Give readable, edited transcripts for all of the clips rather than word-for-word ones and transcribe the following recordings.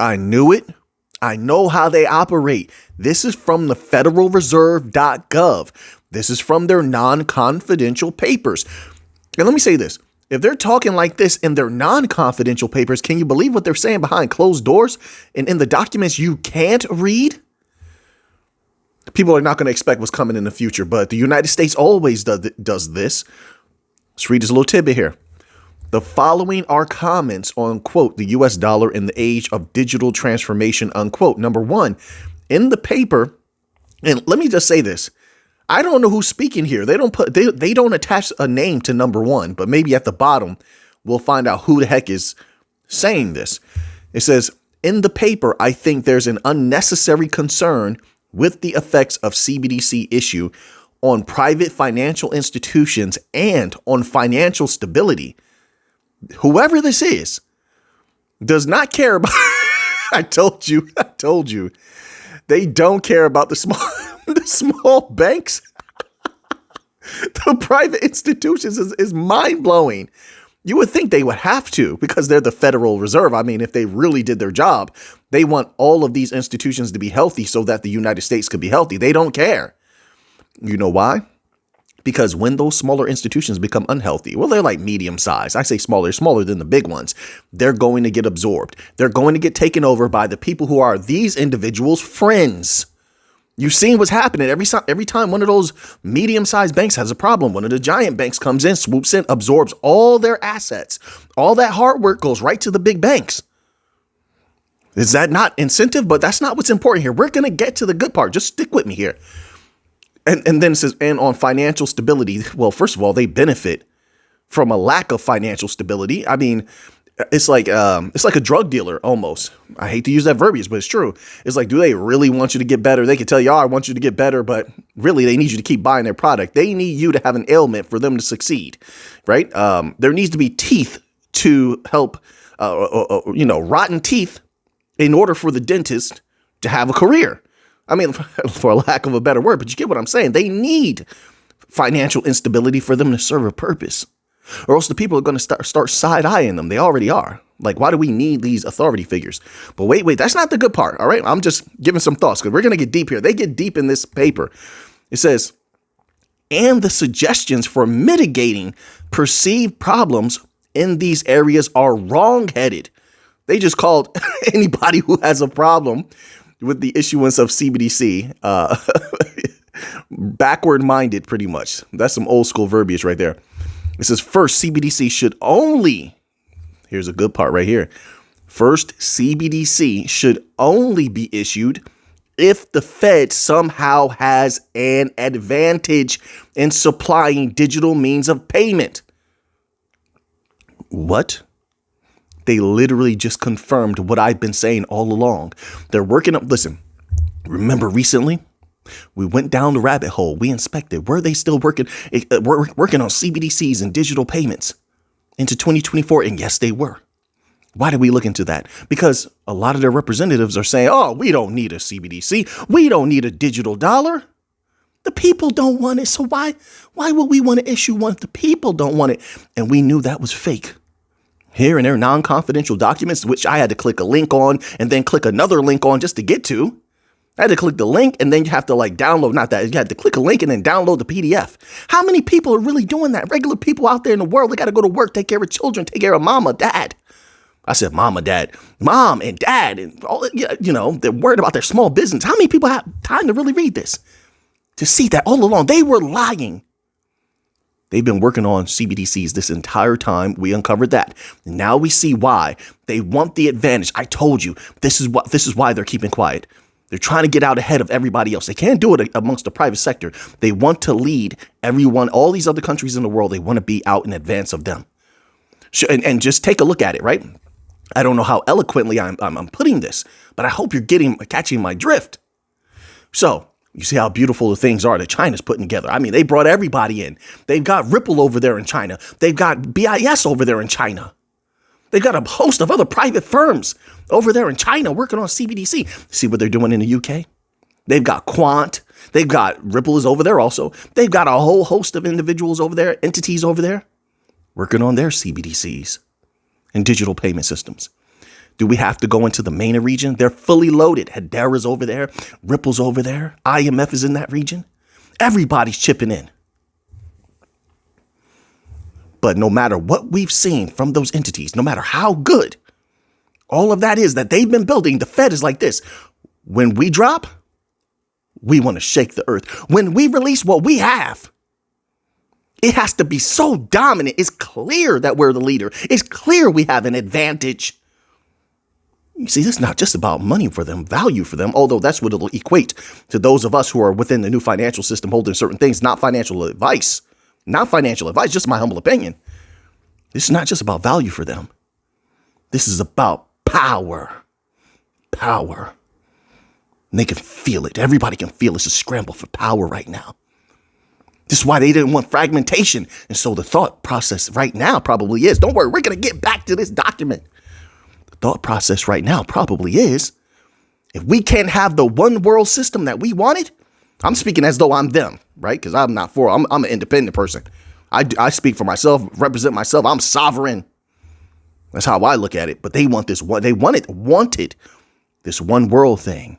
I knew it. I know how they operate. This is from the federalreserve.gov. This is from their non-confidential papers. And let me say this. If they're talking like this in their non-confidential papers, can you believe what they're saying behind closed doors and in the documents you can't read? People are not going to expect what's coming in the future, but the United States always does this. Let's read this little tidbit here. The following are comments on, quote, the US dollar in the age of digital transformation, unquote. Number one, in the paper, and let me just say this. I don't know who's speaking here. They don't attach a name to number one, but maybe at the bottom, we'll find out who the heck is saying this. It says, in the paper, I think there's an unnecessary concern with the effects of CBDC issue on private financial institutions and on financial stability. Whoever this is does not care about. I told you. They don't care about the small banks. The private institutions is mind blowing. You would think they would have to because they're the Federal Reserve. I mean, if they really did their job, they want all of these institutions to be healthy so that the United States could be healthy. They don't care. You know why? Because when those smaller institutions become unhealthy, well, they're like medium size. I say smaller than the big ones. They're going to get absorbed. They're going to get taken over by the people who are these individuals' friends. You've seen what's happening every time one of those medium sized banks has a problem. One of the giant banks comes in, swoops in, absorbs all their assets. All that hard work goes right to the big banks. Is that not incentive? But that's not what's important here. We're going to get to the good part. Just stick with me here. And then it says, and on financial stability. Well, first of all, they benefit from a lack of financial stability. I mean, it's like a drug dealer almost. I hate to use that verbiage, but it's true. It's like, do they really want you to get better? They can tell you, oh, I want you to get better, but really they need you to keep buying their product. They need you to have an ailment for them to succeed, right? There needs to be teeth to help, rotten teeth in order for the dentist to have a career. I mean, for a lack of a better word, but you get what I'm saying. They need financial instability for them to serve a purpose, or else the people are going to start side-eyeing them. They already are. Like, why do we need these authority figures? But wait, that's not the good part. All right. I'm just giving some thoughts because we're going to get deep here. They get deep in this paper. It says, and the suggestions for mitigating perceived problems in these areas are wrong-headed. They just called anybody who has a problem with the issuance of CBDC, backward minded, pretty much. That's some old school verbiage right there. It says, first, CBDC should only, here's a good part right here. First, CBDC should only be issued if the Fed somehow has an advantage in supplying digital means of payment. What? They literally just confirmed what I've been saying all along. They're working up. Listen, remember recently we went down the rabbit hole. We inspected. Were they still working? Working on CBDCs and digital payments into 2024? And yes, they were. Why did we look into that? Because a lot of their representatives are saying, oh, we don't need a CBDC. We don't need a digital dollar. The people don't want it. So why would we want to issue one if the people don't want it? And we knew that was fake. Here in their non-confidential documents, which I had to click a link on and then click another link on just to get to. I had to click the link and then you have to download, not that, you had to click a link and then download the PDF. How many people are really doing that? Regular people out there in the world, they got to go to work, take care of children, take care of mama, dad. I said mama, dad, mom and dad and all, they're worried about their small business. How many people have time to really read this? To see that all along, they were lying. They've been working on CBDCs this entire time. We uncovered that. And now we see why. They want the advantage. I told you, this is why they're keeping quiet. They're trying to get out ahead of everybody else. They can't do it amongst the private sector. They want to lead everyone, all these other countries in the world. They want to be out in advance of them. And just take a look at it, right? I don't know how eloquently I'm putting this, but I hope you're catching my drift. So, you see how beautiful the things are that China's putting together. I mean, they brought everybody in. They've got Ripple over there in China. They've got BIS over there in China. They've got a host of other private firms over there in China working on CBDC. See what they're doing in the UK? They've got Quant. They've got Ripple is over there also. They've got a whole host of individuals over there, entities over there, working on their CBDCs and digital payment systems. Do we have to go into the MENA region? They're fully loaded. Hedera's over there. Ripple's over there. IMF is in that region. Everybody's chipping in. But no matter what we've seen from those entities, no matter how good, all of that is that they've been building, the Fed is like this. When we drop, we want to shake the earth. When we release what we have, it has to be so dominant. It's clear that we're the leader. It's clear we have an advantage. You see, it's not just about money for them, value for them, although that's what it'll equate to those of us who are within the new financial system holding certain things, not financial advice. Not financial advice, just my humble opinion. This is not just about value for them. This is about power. Power. And they can feel it. Everybody can feel it's a scramble for power right now. This is why they didn't want fragmentation. And so the thought process right now probably is, don't worry, we're going to get back to this document. The thought process right now probably is, if we can't have the one world system that we wanted, I'm speaking as though I'm them, right? Because I'm an independent person. I speak for myself, represent myself. I'm sovereign. That's how I look at it. But they want this one. They wanted this one world thing.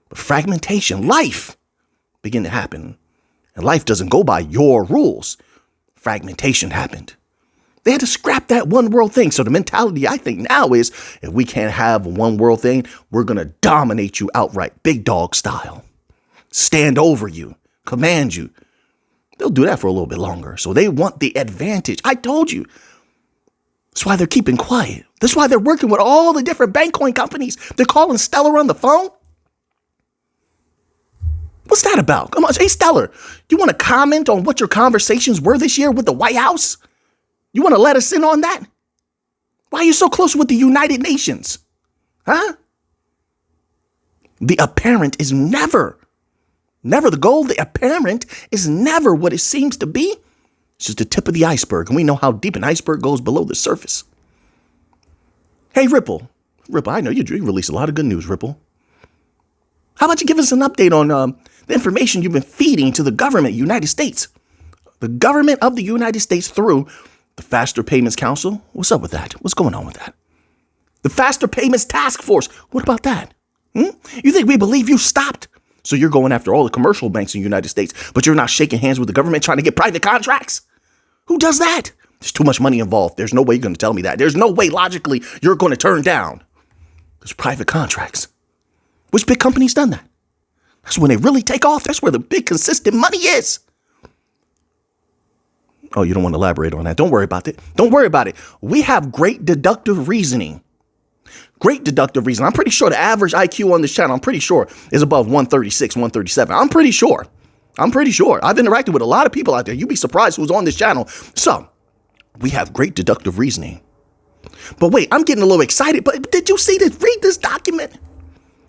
But fragmentation, life began to happen. And life doesn't go by your rules. Fragmentation happened. They had to scrap that one world thing. So the mentality I think now is, if we can't have one world thing, we're going to dominate you outright, big dog style. Stand over you, command you. They'll do that for a little bit longer. So they want the advantage. I told you. That's why they're keeping quiet. That's why they're working with all the different bank coin companies. They're calling Stellar on the phone. What's that about? Come on, hey, Stellar, you want to comment on what your conversations were this year with the White House? You want to let us in on that? Why are you so close with the United Nations? Huh? The apparent is never the goal. The apparent is never what it seems to be. It's just the tip of the iceberg. And we know how deep an iceberg goes below the surface. Hey, Ripple, I know you release a lot of good news, Ripple. How about you give us an update on the information you've been feeding to the government, United States? The government of the United States through the Faster Payments Council. What's up with that? What's going on with that? The Faster Payments Task Force. What about that? You think we believe you stopped? So you're going after all the commercial banks in the United States, but you're not shaking hands with the government trying to get private contracts? Who does that? There's too much money involved. There's no way you're going to tell me that. There's no way logically you're going to turn down those private contracts. Which big company's done that? That's when they really take off. That's where the big consistent money is. Oh, you don't want to elaborate on that. Don't worry about it. Don't worry about it. We have great deductive reasoning. Great deductive reason. I'm pretty sure the average IQ on this channel, I'm pretty sure, is above 136, 137. I'm pretty sure. I've interacted with a lot of people out there. You'd be surprised who's on this channel. So we have great deductive reasoning. But wait, I'm getting a little excited. But did you see this? Read this document.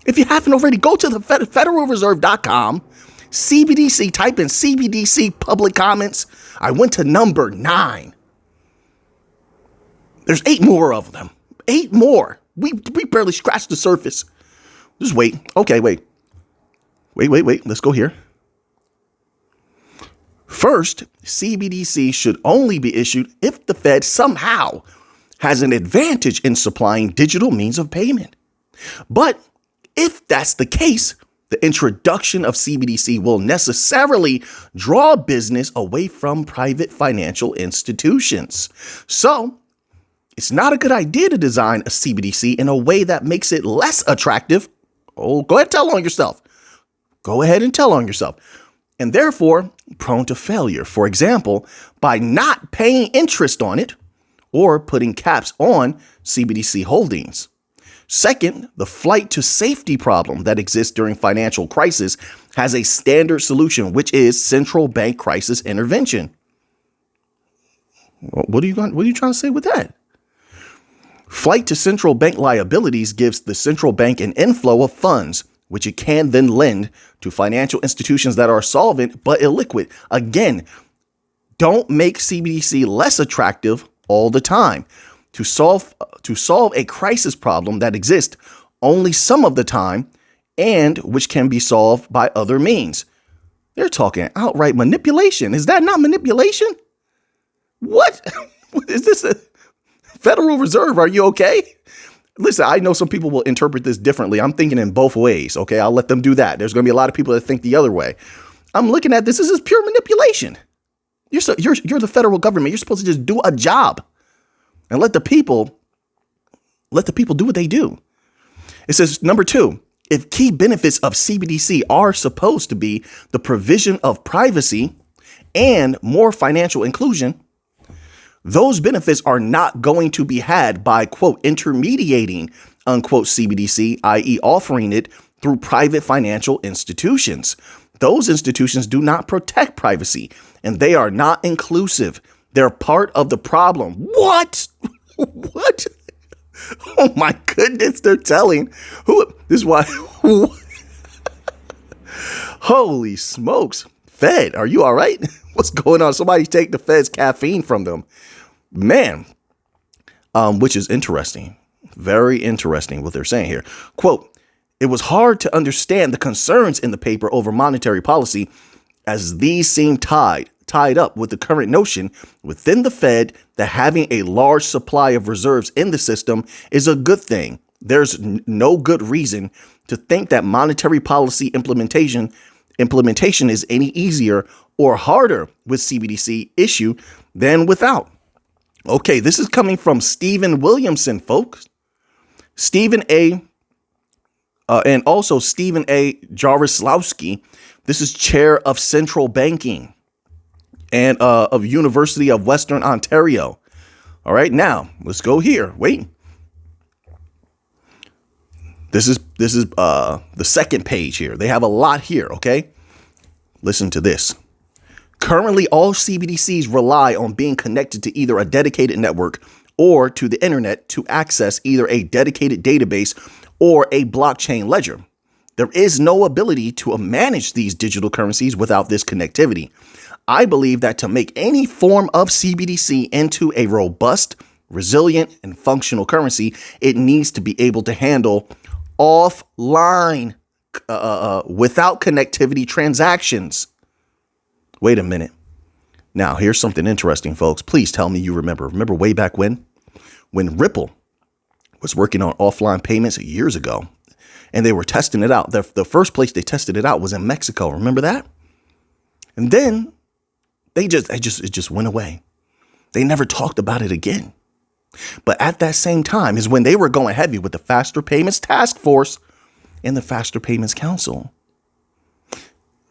If you haven't already, go to the federalreserve.com, CBDC, type in CBDC public comments. I went to number 9. There's 8 more of them. 8 more. We barely scratched the surface. Just wait. Okay, wait. Let's go here. First, CBDC should only be issued if the Fed somehow has an advantage in supplying digital means of payment. But if that's the case, the introduction of CBDC will necessarily draw business away from private financial institutions. So, it's not a good idea to design a CBDC in a way that makes it less attractive. Oh, go ahead and tell on yourself. And therefore, prone to failure. For example, by not paying interest on it or putting caps on CBDC holdings. Second, the flight to safety problem that exists during financial crisis has a standard solution, which is central bank crisis intervention. What are you trying to say with that? Flight to central bank liabilities gives the central bank an inflow of funds, which it can then lend to financial institutions that are solvent but illiquid. Again, don't make CBDC less attractive all the time. To solve a crisis problem that exists only some of the time and which can be solved by other means. They're talking outright manipulation. Is that not manipulation? What? Is this a Federal Reserve? Are you okay? listen, I know some people will interpret this differently. I'm thinking in both ways. Okay, I'll let them do that. There's going to be a lot of people that think the other way. I'm looking at this as pure manipulation. You're the federal government. You're supposed to just do a job and let the people do what they do. It says, number 2, if key benefits of CBDC are supposed to be the provision of privacy and more financial inclusion, those benefits are not going to be had by, quote, intermediating, unquote, CBDC, i.e. offering it through private financial institutions. Those institutions do not protect privacy, and they are not inclusive. They're part of the problem. What? What? Oh my goodness, they're telling who this is why. Holy smokes. Fed, are you all right? What's going on? Somebody take the Fed's caffeine from them. Man. Which is interesting. Very interesting what they're saying here. Quote, it was hard to understand the concerns in the paper over monetary policy as these seem tied up with the current notion within the Fed that having a large supply of reserves in the system is a good thing. There's no good reason to think that monetary policy implementation is any easier or harder with CBDC issue than without. Okay, this is coming from Stephen Williamson, folks. Stephen A. And also Stephen A. Jaroslawski. This is chair of central banking and of University of Western Ontario. All right, now let's go here. Wait. This is the second page here. They have a lot here. OK, listen to this. Currently, all CBDCs rely on being connected to either a dedicated network or to the internet to access either a dedicated database or a blockchain ledger. There is no ability to manage these digital currencies without this connectivity. I believe that to make any form of CBDC into a robust, resilient, and functional currency, it needs to be able to handle offline, without connectivity transactions. Wait a minute. Now, here's something interesting, folks. Please tell me you remember. Remember way back when Ripple was working on offline payments years ago, and they were testing it out. The first place they tested it out was in Mexico. Remember that? And then it just went away. They never talked about it again. But at that same time is when they were going heavy with the Faster Payments Task Force and the Faster Payments Council.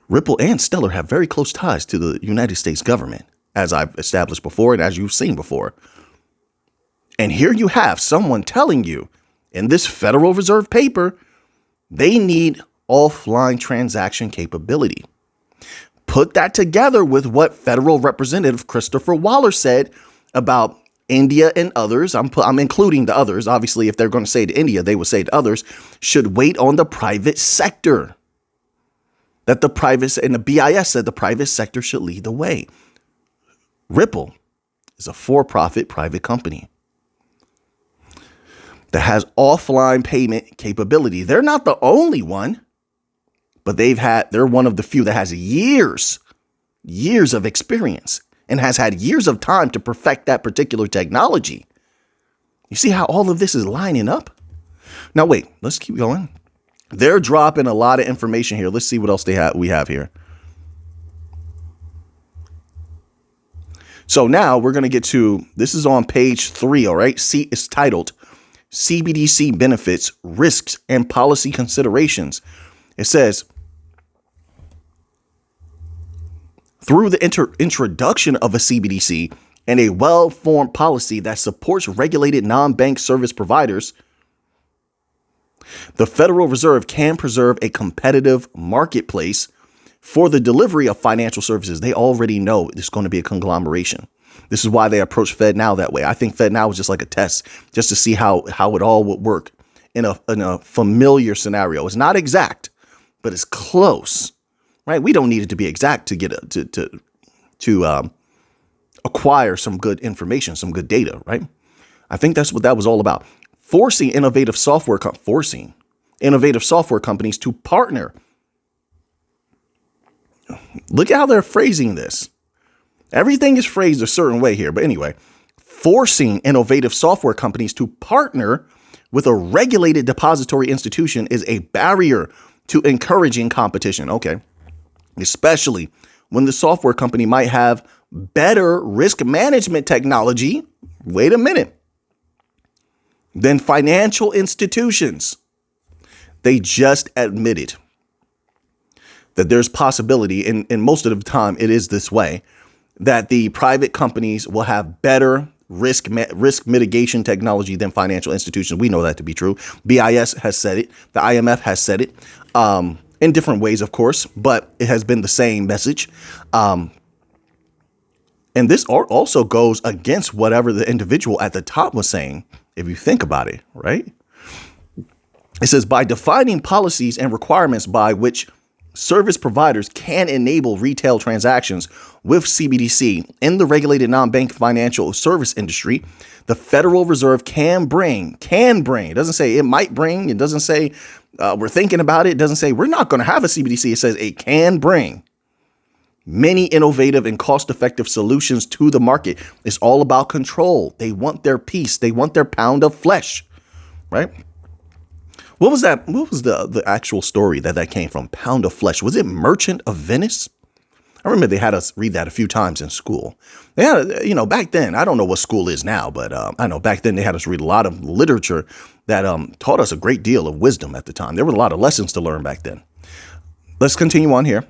Ripple and Stellar have very close ties to the United States government, as I've established before and as you've seen before. And here you have someone telling you in this Federal Reserve paper, they need offline transaction capability. Put that together with what Federal Representative Christopher Waller said about India and others. I'm including the others. Obviously, if they're going to say to India, they would say to others, should wait on the private sector. That the private and the BIS said the private sector should lead the way. Ripple is a for-profit private company that has offline payment capability. They're not the only one, but they're one of the few that has years of experience and has had years of time to perfect that particular technology. You see how all of this is lining up? Now, wait, let's keep going. They're dropping a lot of information here. Let's see what else we have here. So now we're going to get to, this is on page 3, all right? See, it's titled CBDC Benefits, Risks, and Policy Considerations. It says, through the introduction of a CBDC and a well-formed policy that supports regulated non-bank service providers, the Federal Reserve can preserve a competitive marketplace for the delivery of financial services. They already know it's going to be a conglomeration. This is why they approach FedNow that way. I think FedNow was just like a test just to see how it all would work in a familiar scenario. It's not exact, but it's close, right? We don't need it to be exact to get to acquire some good information, some good data, right? I think that's what that was all about. Forcing innovative software companies to partner. Look at how they're phrasing this. Everything is phrased a certain way here. But anyway, forcing innovative software companies to partner with a regulated depository institution is a barrier to encouraging competition. Okay. Especially when the software company might have better risk management technology. Wait a minute. Than financial institutions. They just admitted that there's possibility, and most of the time it is this way, that the private companies will have better risk mitigation technology than financial institutions. We know that to be true. BIS has said it. The IMF has said it in different ways, of course, but it has been the same message. And this also goes against whatever the individual at the top was saying, if you think about it, right? It says, by defining policies and requirements by which service providers can enable retail transactions with CBDC in the regulated non-bank financial service industry, the Federal Reserve can bring, it doesn't say it might bring, it doesn't say we're thinking about it, it doesn't say we're not going to have a CBDC, it says it can bring many innovative and cost-effective solutions to the market. It's all about control. They want their piece, they want their pound of flesh, right? What was that? What was the actual story that came from? Pound of flesh. Was it Merchant of Venice? I remember they had us read that a few times in school. They had, back then, I don't know what school is now, but I know back then they had us read a lot of literature that taught us a great deal of wisdom at the time. There were a lot of lessons to learn back then. Let's continue on here.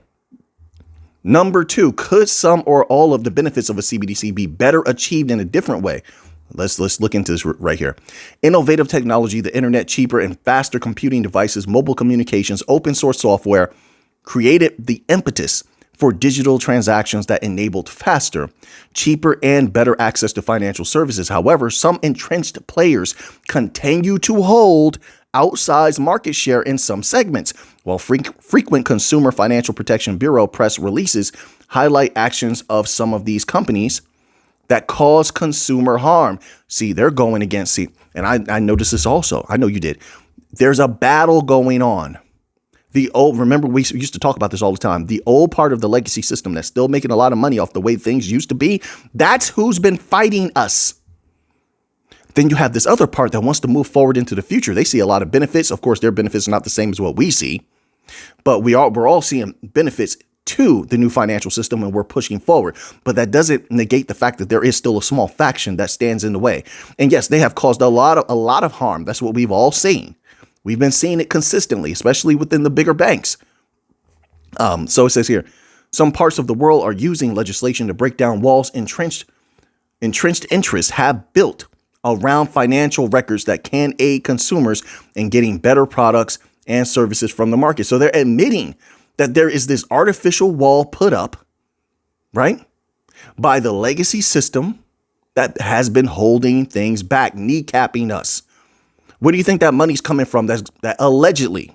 Number 2, could some or all of the benefits of a CBDC be better achieved in a different way? Let's look into this right here. Innovative technology, the internet, cheaper and faster computing devices, mobile communications, open source software created the impetus for digital transactions that enabled faster, cheaper, and better access to financial services. However, some entrenched players continue to hold outsized market share in some segments, while frequent Consumer Financial Protection Bureau press releases highlight actions of some of these companies that cause consumer harm. See, they're going against, and I noticed this also. I know you did. There's a battle going on. Remember, we used to talk about this all the time. The old part of the legacy system that's still making a lot of money off the way things used to be, that's who's been fighting us. Then you have this other part that wants to move forward into the future. They see a lot of benefits. Of course, their benefits are not the same as what we see, but we're all seeing benefits to the new financial system, and we're pushing forward. But that doesn't negate the fact that there is still a small faction that stands in the way. And yes, they have caused a lot of harm. That's what we've all seen. We've been seeing it consistently, especially within the bigger banks. So it says here, some parts of the world are using legislation to break down walls entrenched interests have built around financial records that can aid consumers in getting better products and services from the market. So they're admitting that there is this artificial wall put up, right, by the legacy system that has been holding things back, kneecapping us. Where do you think that money's coming from that allegedly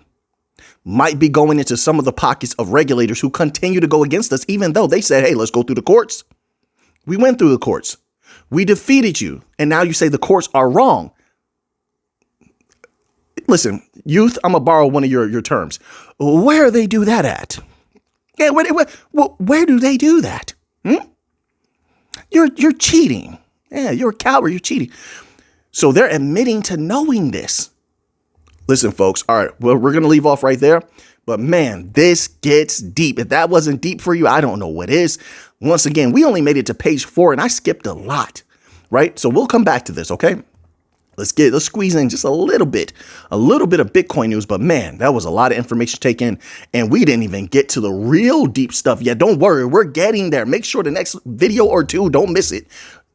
might be going into some of the pockets of regulators who continue to go against us, even though they said, hey, let's go through the courts? We went through the courts. We defeated you. And now you say the courts are wrong. Listen, youth, I'm going to borrow one of your terms. Where do they do that at? Yeah, where do they do that? You're cheating. Yeah, you're a coward. You're cheating. So they're admitting to knowing this. Listen, folks. All right. Well, we're going to leave off right there. But man, this gets deep. If that wasn't deep for you, I don't know what is. Once again, we only made it to page 4 and I skipped a lot. Right. So we'll come back to this. OK, let's squeeze in just a little bit of Bitcoin news. But man, that was a lot of information to take in. And we didn't even get to the real deep stuff yet. Don't worry. We're getting there. Make sure the next video or two, don't miss it.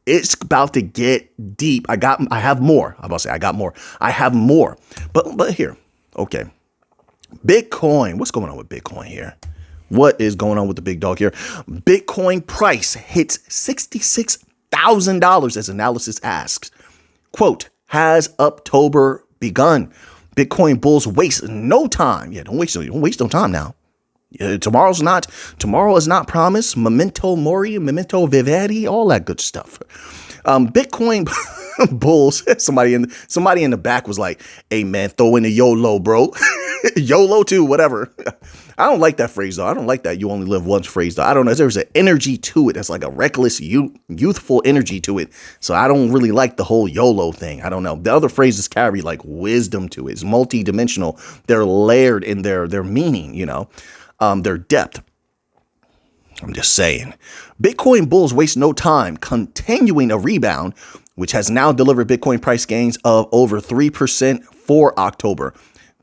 It's about to get deep. I have more. I'm about to say I got more. I have more. But here. OK, Bitcoin. What's going on with Bitcoin here? What is going on with the big dog here? Bitcoin price hits $66,000 as analysis asks. Quote, has October begun? Bitcoin bulls waste no time. Yeah, don't waste no time now. Tomorrow is not promised. Memento mori, memento vivere, all that good stuff. Bitcoin bulls. Somebody in the back was like, "Hey man, throw in the YOLO, bro. YOLO too, whatever." I don't like that phrase, though. I don't like that "you only live once" phrase, though. I don't know. There's an energy to it. That's like a reckless, youthful energy to it. So I don't really like the whole YOLO thing. I don't know. The other phrases carry like wisdom to it. It's multidimensional. They're layered in their meaning, their depth. I'm just saying. Bitcoin bulls waste no time continuing a rebound, which has now delivered Bitcoin price gains of over 3% for October.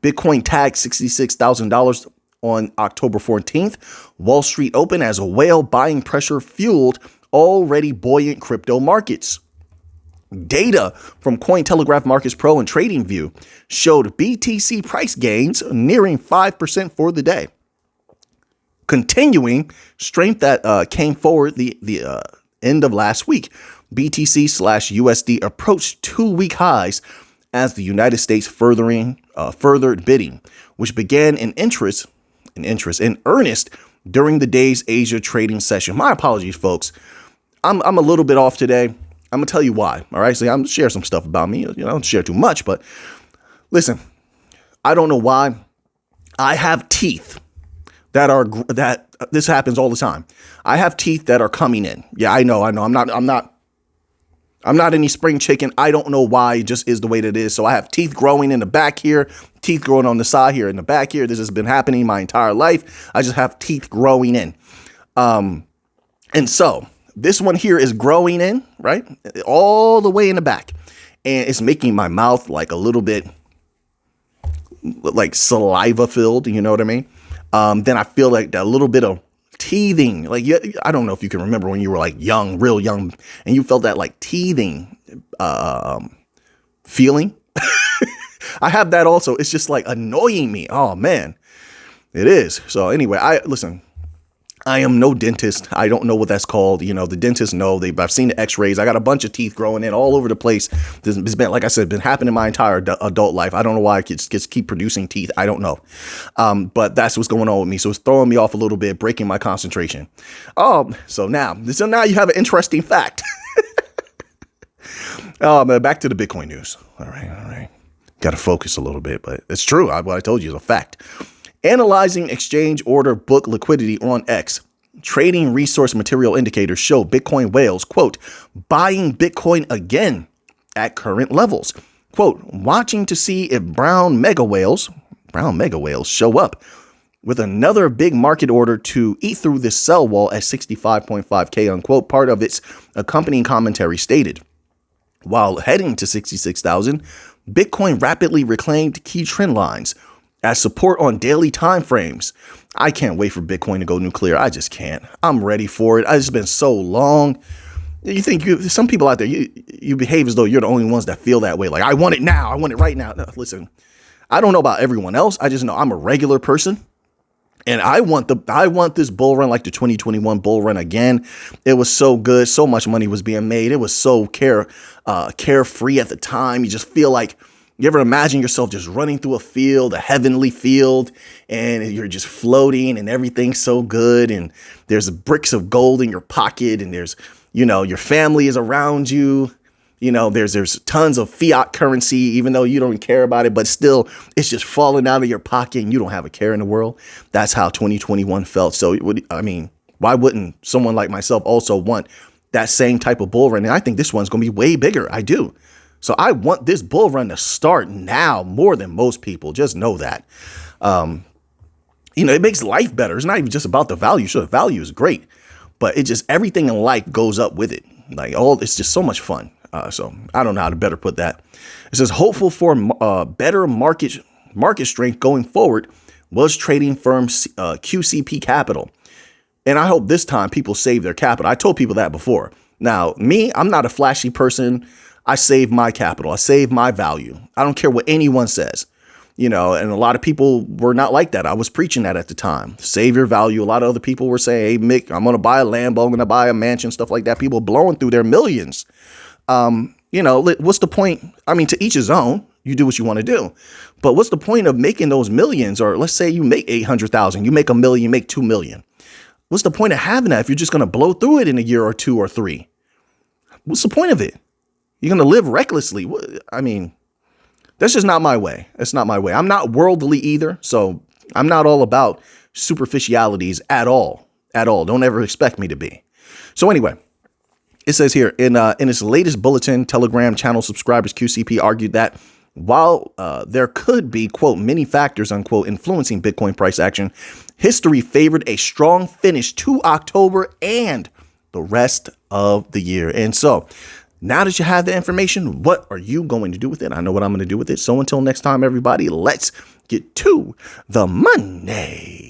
Bitcoin tagged $66,000 on October 14th. Wall Street opened as a whale buying pressure fueled already buoyant crypto markets. Data from Cointelegraph Markets Pro and TradingView showed BTC price gains nearing 5% for the day. Continuing strength that came forward the end of last week, BTC/USD approached 2-week highs as the United States furthered bidding, which began in earnest during the day's Asia trading session. My apologies, folks. I'm a little bit off today. I'm gonna tell you why. All right, so I'm gonna share some stuff about me. I don't share too much, but listen, I don't know why. I have teeth that this happens all the time. I have teeth that are coming in. Yeah, I know. I'm not any spring chicken. I don't know why. It just is the way that it is. So I have teeth growing in the back here, teeth growing on the side here in the back here. This has been happening my entire life. I just have teeth growing in. And so this one here is growing in, right? All the way in the back. And it's making my mouth like a little bit like saliva filled. You know what I mean? Then I feel like that little bit of teething, like, I don't know if you can remember when you were like young, real young, and you felt that like teething feeling. I have that also. It's just like annoying me. Oh man, it is. So anyway, I am no dentist. I don't know what that's called. The dentists know. I've seen the x-rays. I got a bunch of teeth growing in all over the place. It's been, like I said, been happening my entire adult life. I don't know why I just keep producing teeth. I don't know. But that's what's going on with me. So it's throwing me off a little bit, breaking my concentration. So now you have an interesting fact. Man, back to the Bitcoin news. All right. Got to focus a little bit, but it's true. What I told you is a fact. Analyzing exchange order book liquidity on X, trading resource material indicators show Bitcoin whales, quote, buying Bitcoin again at current levels. Quote, watching to see if brown mega whales show up with another big market order to eat through this sell wall at 65.5K, unquote, part of its accompanying commentary stated. While heading to 66,000, Bitcoin rapidly reclaimed key trend lines as support on daily time frames. I can't wait for Bitcoin to go nuclear. I just can't. I'm ready for it. It's been so long. You think some people out there, you behave as though you're the only ones that feel that way. Like, I want it now. I want it right now. No, listen, I don't know about everyone else. I just know I'm a regular person. And I want this bull run like the 2021 bull run again. It was so good. So much money was being made. It was so carefree at the time. You just feel like, you ever imagine yourself just running through a heavenly field, and you're just floating and everything's so good, and there's bricks of gold in your pocket, and there's, your family is around you. There's tons of fiat currency, even though you don't care about it, but still it's just falling out of your pocket and you don't have a care in the world. That's how 2021 felt. So, why wouldn't someone like myself also want that same type of bull run? And I think this one's going to be way bigger. I do. So I want this bull run to start now more than most people. Just know that. It makes life better. It's not even just about the value. Sure, the value is great, but everything in life goes up with it. It's just so much fun. So I don't know how to better put that. It says hopeful for better market strength going forward was trading firm QCP Capital. And I hope this time people save their capital. I told people that before. Now, me, I'm not a flashy person. I save my capital. I save my value. I don't care what anyone says, and a lot of people were not like that. I was preaching that at the time. Save your value. A lot of other people were saying, hey, Mick, I'm going to buy a Lambo. I'm going to buy a mansion, stuff like that. People blowing through their millions. What's the point? I mean, to each his own. You do what you want to do. But what's the point of making those millions? Or let's say you make 800,000, you make $1 million, you make 2 million. What's the point of having that if you're just going to blow through it in a year or 2 or 3? What's the point of it? You're going to live recklessly. I mean, that's just not my way. It's not my way. I'm not worldly either. So I'm not all about superficialities at all. At all. Don't ever expect me to be. So anyway, it says here in its latest bulletin, Telegram channel subscribers QCP argued that while there could be, quote, many factors, unquote, influencing Bitcoin price action, history favored a strong finish to October and the rest of the year. And so now that you have the information, what are you going to do with it? I know what I'm going to do with it. So until next time, everybody, let's get to the money.